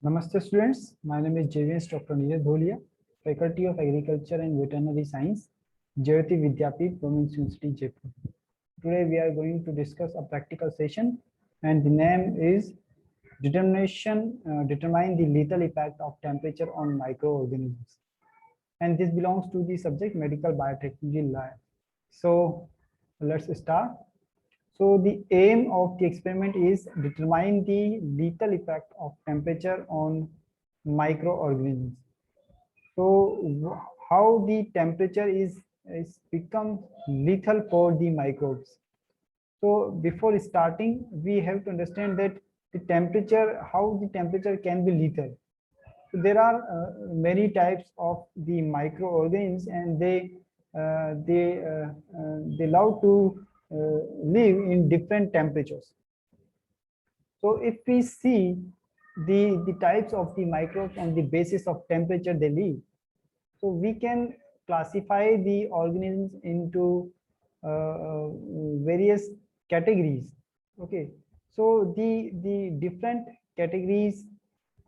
Namaste students, my name is JVS Dr. Neeraj Dholia, Faculty of Agriculture and Veterinary Science, Jayati Vidyapeeth, Women's University, Jaipur. Today we are going to discuss a practical session and the name is determine the lethal effect of temperature on microorganisms. And this belongs to the subject medical biotechnology lab. So let's start. So the aim of the experiment is determine the lethal effect of temperature on microorganisms. So how the temperature is become lethal for the microbes. So before starting, we have to understand that the temperature, how the temperature can be lethal. So there are many types of the microorganisms, and they love to live in different temperatures. So if we see the types of the microbes on the basis of temperature they live, so we can classify the organisms into various categories. Okay, so the different categories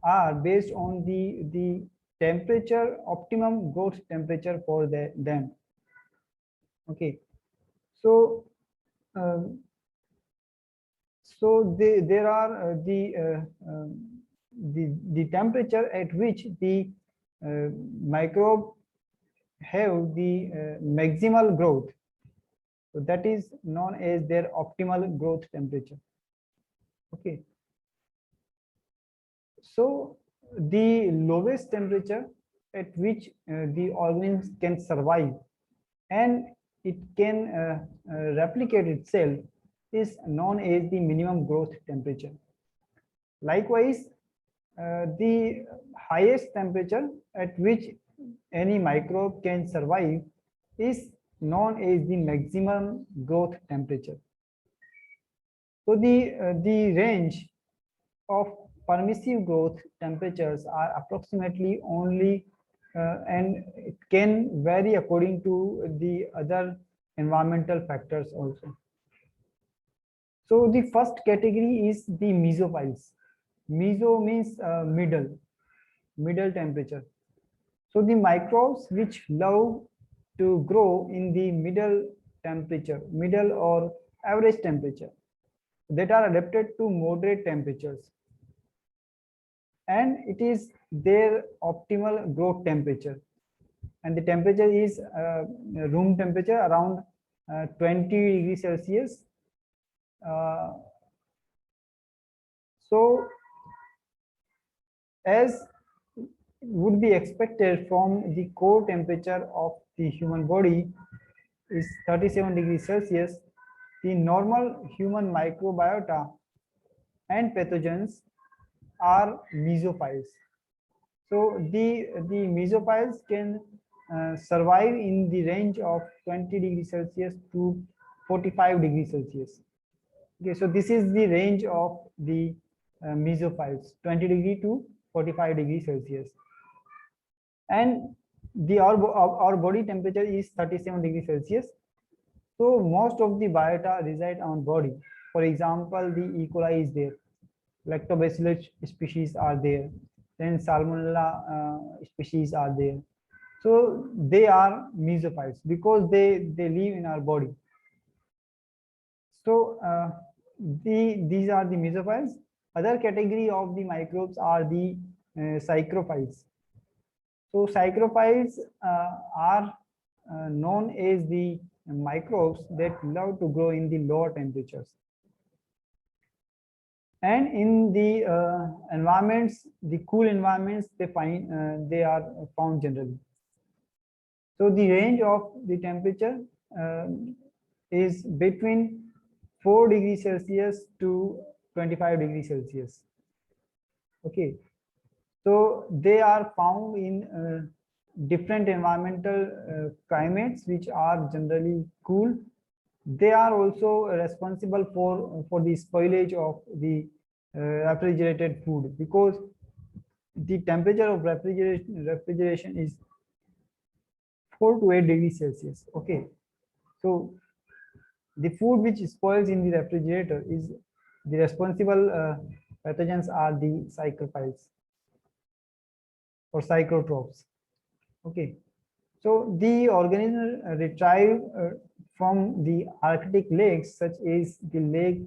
are based on the temperature, optimum growth temperature for them. Okay, so um, there are the temperature at which the microbe have the maximal growth. So that is known as their optimal growth temperature. Okay. So the lowest temperature at which the organisms can survive and it can replicate itself is known as the minimum growth temperature. Likewise, the highest temperature at which any microbe can survive is known as the maximum growth temperature. So the range of permissive growth temperatures are approximately only and it can vary according to the other environmental factors also. So the first category is the mesophiles. Meso means middle temperature. So the microbes which love to grow in the middle temperature, middle or average temperature, that are adapted to moderate temperatures, and it is their optimal growth temperature, and the temperature is room temperature around 20 degrees Celsius. So as would be expected from the core temperature of the human body is 37 degrees Celsius, the normal human microbiota and pathogens are mesophiles. So the mesophiles can survive in the range of 20 degrees Celsius to 45 degrees Celsius. Okay, so this is the range of the mesophiles, 20 degree to 45 degrees Celsius. And our body temperature is 37 degrees Celsius. So most of the biota reside on body. For example, the E. coli is there, lactobacillus species are there, then salmonella species are there. So they are mesophiles because they live in our body. So these are the mesophiles. Other category of the microbes are the psychrophiles. So psychrophiles are known as the microbes that love to grow in the lower temperatures. And in the environments, the cool environments, they are found generally. So the range of the temperature is between 4 degrees Celsius to 25 degrees Celsius. Okay, so they are found in different environmental climates which are generally cool. They are also responsible for the spoilage of the refrigerated food, because the temperature of refrigeration is 4 to 8 degrees Celsius. Okay, so the food which spoils in the refrigerator is the responsible pathogens are the psychrophiles. or psychrotrophs. Okay, so the organisms retrieve from the Arctic lakes, such as the Lake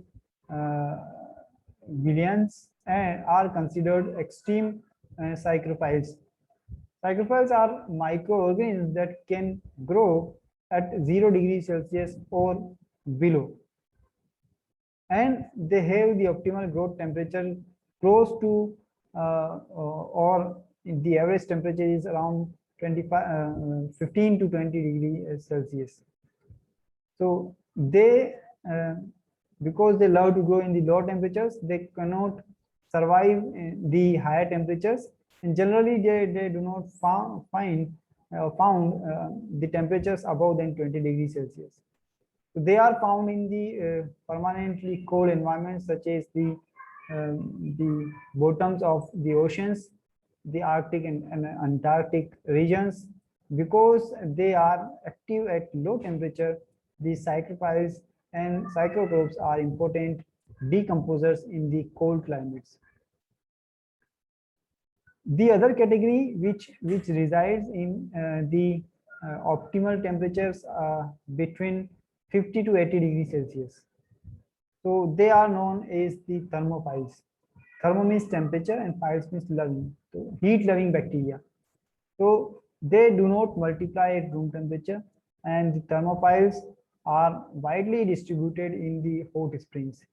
Williams, and are considered extreme psychrophiles. Psychrophiles are microorganisms that can grow at 0 degrees Celsius or below, and they have the optimal growth temperature close to or the average temperature is around 15 to 20 degrees Celsius. So they because they love to grow in the low temperatures, they cannot survive the higher temperatures, and generally they do not found the temperatures above than 20 degrees Celsius. So they are found in the permanently cold environments, such as the bottoms of the oceans, the Arctic and Antarctic regions. Because they are active at low temperature, the psychrophiles and psychrotrophs are important decomposers in the cold climates. The other category which resides in the optimal temperatures between 50 to 80 degrees Celsius. So they are known as the thermophiles. Thermo means temperature and philes means loving, so heat loving bacteria. So they do not multiply at room temperature, and the thermophiles are widely distributed in the hot springs.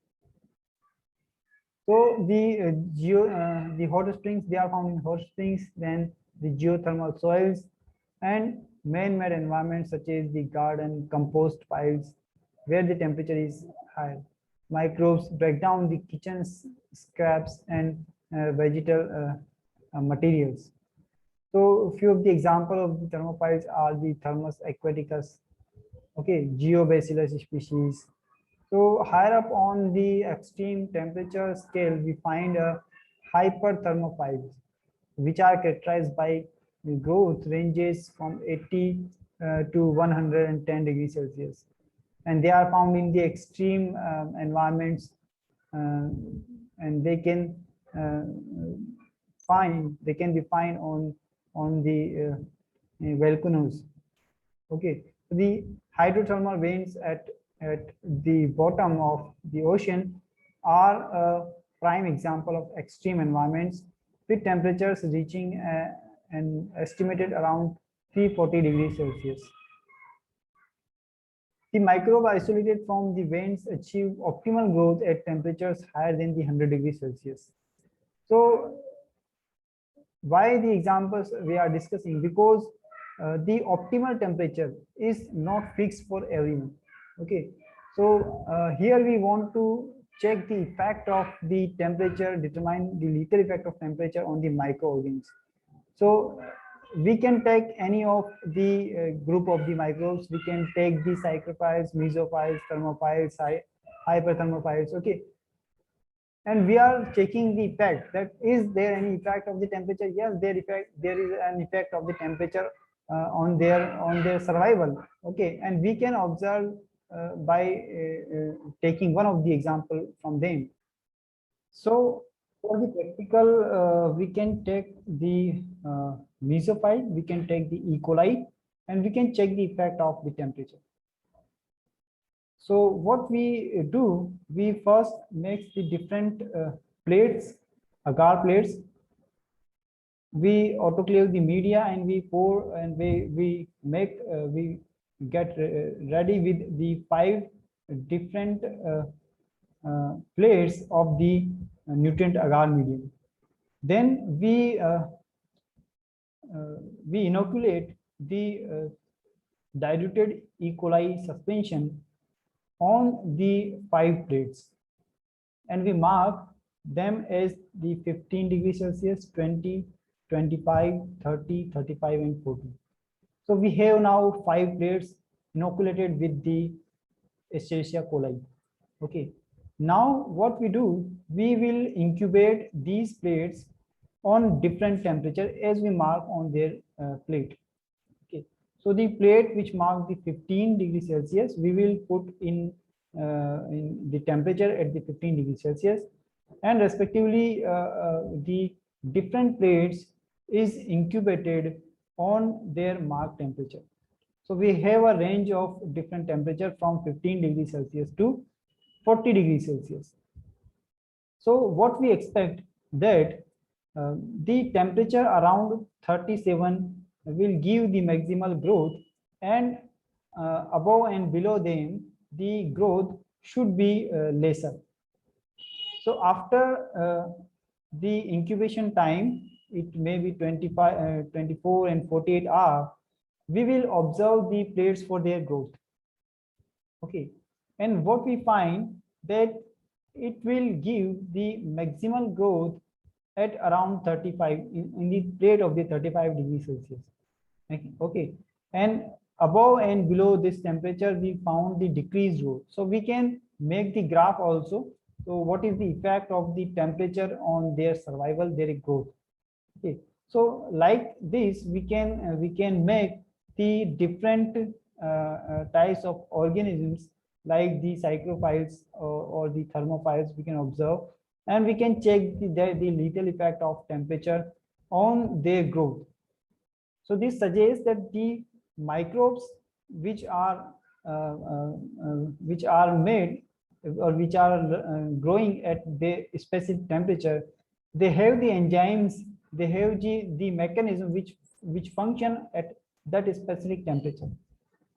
So the hot springs, they are found in hot springs, then the geothermal soils and man-made environments such as the garden compost piles where the temperature is high. Microbes break down the kitchen scraps and vegetal materials. So a few of the examples of the thermophiles are the Thermus aquaticus, okay, Geobacillus species. So higher up on the extreme temperature scale, we find hyperthermophiles, which are characterized by the growth ranges from 80 to 110 degrees Celsius. And they are found in the extreme environments, and they can be found on the volcanoes. Okay, the hydrothermal vents at the bottom of the ocean are a prime example of extreme environments with temperatures reaching an estimated around 340 degrees Celsius. The microbe isolated from the vents achieve optimal growth at temperatures higher than the 100 degrees Celsius. So why the examples we are discussing? Because the optimal temperature is not fixed for everyone. Okay, so here we want to check the effect of the temperature, determine the lethal effect of temperature on the microorganisms. So we can take any of the group of the microbes. We can take the psychrophiles, mesophiles, thermophiles, hyperthermophiles. Okay, and we are checking the effect, that is there any effect of the temperature? Yes, there is an effect of the temperature on their survival. Okay, and we can observe by taking one of the example from them. So for the practical, we can take the mesophile, we can take the E. coli, and we can check the effect of the temperature. So what we do, we first make the different plates, agar plates. We autoclave the media and we pour, and we get ready with the 5 different plates of the nutrient agar medium. Then we inoculate the diluted E. coli suspension on the 5 plates, and we mark them as the 15 degrees Celsius, 20, 25, 30, 35, and 40. So we have now 5 plates inoculated with the Escherichia coli. Okay. Now what we do, we will incubate these plates on different temperature as we mark on their plate. Okay. So the plate which marks the 15 degrees Celsius, we will put in the temperature at the 15 degrees Celsius, and respectively the different plates is incubated on their marked temperature. So we have a range of different temperature from 15 degrees Celsius to 40 degrees Celsius. So what we expect that the temperature around 37 will give the maximal growth, and above and below them the growth should be lesser. So after the incubation time, it may be 25, 24 and 48 hours, we will observe the plates for their growth. Okay, and what we find that it will give the maximal growth at around 35 in the plate of the 35 degrees Celsius. Okay, and above and below this temperature we found the decreased growth. So we can make the graph also. So what is the effect of the temperature on their survival, their growth? Okay, so like this we can make the different types of organisms like the psychrophiles or the thermophiles we can observe, and we can check the lethal effect of temperature on their growth. So this suggests that the microbes which are made or which are growing at the specific temperature, they have the enzymes, they have the mechanism which function at that specific temperature.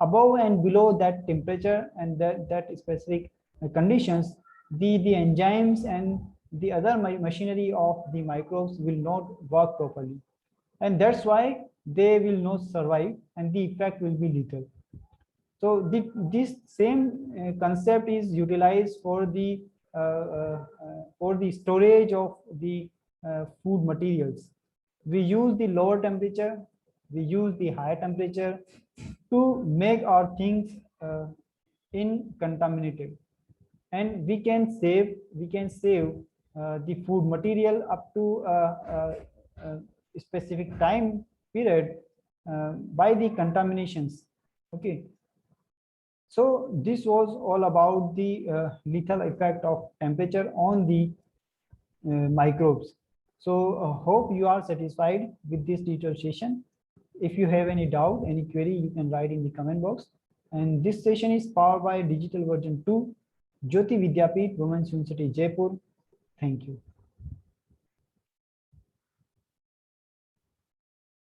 Above and below that temperature and that specific conditions, the enzymes and the other machinery of the microbes will not work properly, and that's why they will not survive and the effect will be lethal. So this same concept is utilized for the storage of the food materials. We use the lower temperature, we use the higher temperature to make our things uncontaminated, and we can save the food material up to a specific time period by the contaminations. Okay, so this was all about the lethal effect of temperature on the microbes. So hope you are satisfied with this detailed session. If you have any doubt, any query, you can write in the comment box. And this session is powered by Digital Version 2, Jyoti Vidyapeeth, Women's University, Jaipur. Thank you.